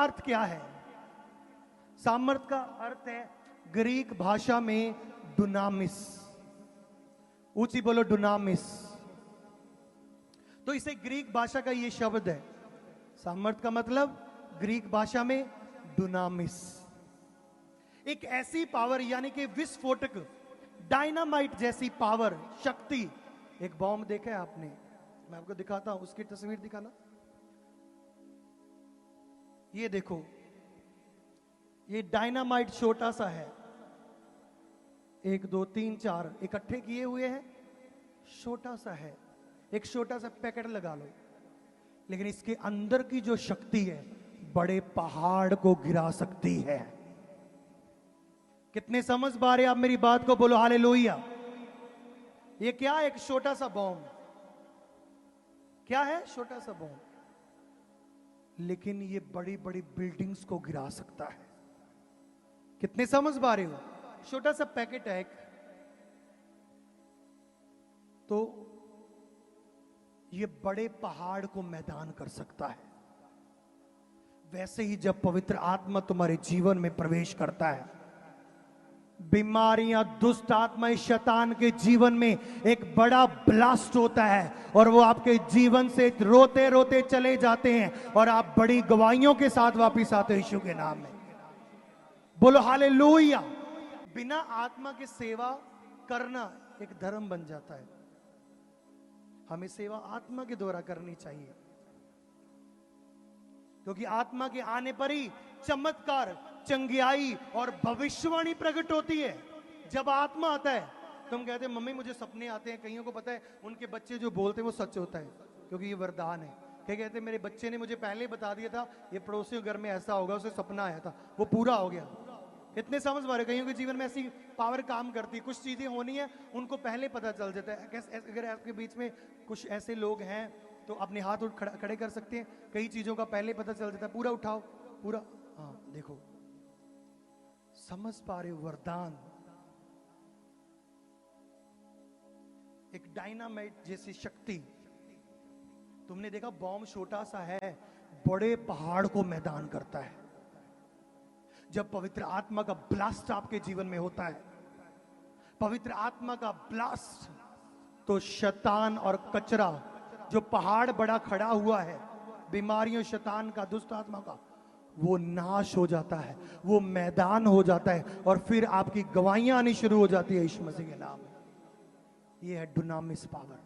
अर्थ क्या है? सामर्थ का अर्थ है ग्रीक भाषा में डुनामिस। ऊंची बोलो, डुनामिस। तो इसे ग्रीक भाषा का ये शब्द है, सामर्थ का मतलब ग्रीक भाषा में डुनामिस। एक ऐसी पावर, यानी कि विस्फोटक, डायनामाइट जैसी पावर, शक्ति। एक बॉम्ब देखा है आपने? मैं आपको दिखाता हूं, उसकी तस्वीर दिखाना। ये देखो, ये डायनामाइट छोटा सा है, 1 2 3 4 इकट्ठे किए हुए हैं, छोटा सा है, एक छोटा सा पैकेट लगा लो, लेकिन इसके अंदर की जो शक्ति है बड़े पहाड़ को गिरा सकती है। कितने समझ पा रहे आप मेरी बात को? बोलो हालेलुया। ये क्या है? एक छोटा सा बॉम्ब। क्या है? छोटा सा बॉम्ब, लेकिन ये बड़ी बड़ी बिल्डिंग्स को गिरा सकता है। कितने समझ पा रहे हो? छोटा सा पैकेट है एक, तो ये बड़े पहाड़ को मैदान कर सकता है। वैसे ही जब पवित्र आत्मा तुम्हारे जीवन में प्रवेश करता है, बीमारियां, दुष्ट आत्माएं, शैतान के जीवन में एक बड़ा ब्लास्ट होता है और वो आपके जीवन से रोते रोते चले जाते हैं और आप बड़ी गवाहियों के साथ वापिस आते हो यीशु के नाम में। बोलो हालेलुया। बिना आत्मा के सेवा करना एक धर्म बन जाता है। हमें सेवा आत्मा के द्वारा करनी चाहिए, क्योंकि आत्मा के आने पर ही चमत्कार, चंगियाई और भविष्यवाणी प्रकट होती है। जब आत्मा आता है तो हम कहते हैं मम्मी मुझे सपने आते हैं। कईयों को पता है उनके बच्चे जो बोलते हैं वो सच होता है, क्योंकि ये वरदान है। क्या कहते हैं, मेरे बच्चे ने मुझे पहले बता दिया था ये पड़ोसियों घर में ऐसा होगा, उसे सपना आया था, वो पूरा हो गया। इतने समझ पा रहे? कईयों के जीवन में ऐसी पावर काम करती है, कुछ चीजें होनी है उनको पहले पता चल जाता है। अगर आपके बीच में कुछ ऐसे लोग हैं तो अपने हाथ खड़े कर सकते हैं। कई चीजों का पहले पता चल जाता है। पूरा उठाओ, पूरा। हाँ देखो, समझ पा रहे हो? वरदान एक डायनामाइट जैसी शक्ति। तुमने देखा बॉम्ब छोटा सा है, बड़े पहाड़ को मैदान करता है। जब पवित्र आत्मा का ब्लास्ट आपके जीवन में होता है, पवित्र आत्मा का ब्लास्ट, तो शैतान और कचरा, जो पहाड़ बड़ा खड़ा हुआ है, बीमारियों, शैतान का, दुष्ट आत्मा का, वो नाश हो जाता है, वो मैदान हो जाता है और फिर आपकी गवाहियां आनी शुरू हो जाती है यीशु मसीह के नाम में। ये है डुनामिस पावर।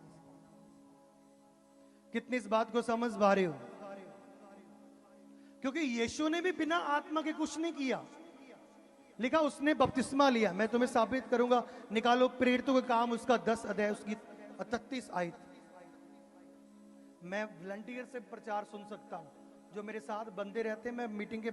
कितनी इस बात को समझ पा रहे हो? क्योंकि यीशु ने भी बिना आत्मा के कुछ नहीं किया। लिखा उसने बपतिस्मा लिया। मैं तुम्हें साबित करूंगा, निकालो प्रेरितों का काम उसका 10 अध्याय उसकी 38 आयत। मैं वॉलंटियर से प्रचार सुन सकता हूं, जो मेरे साथ बंदे रहते हैं। मैं मीटिंग के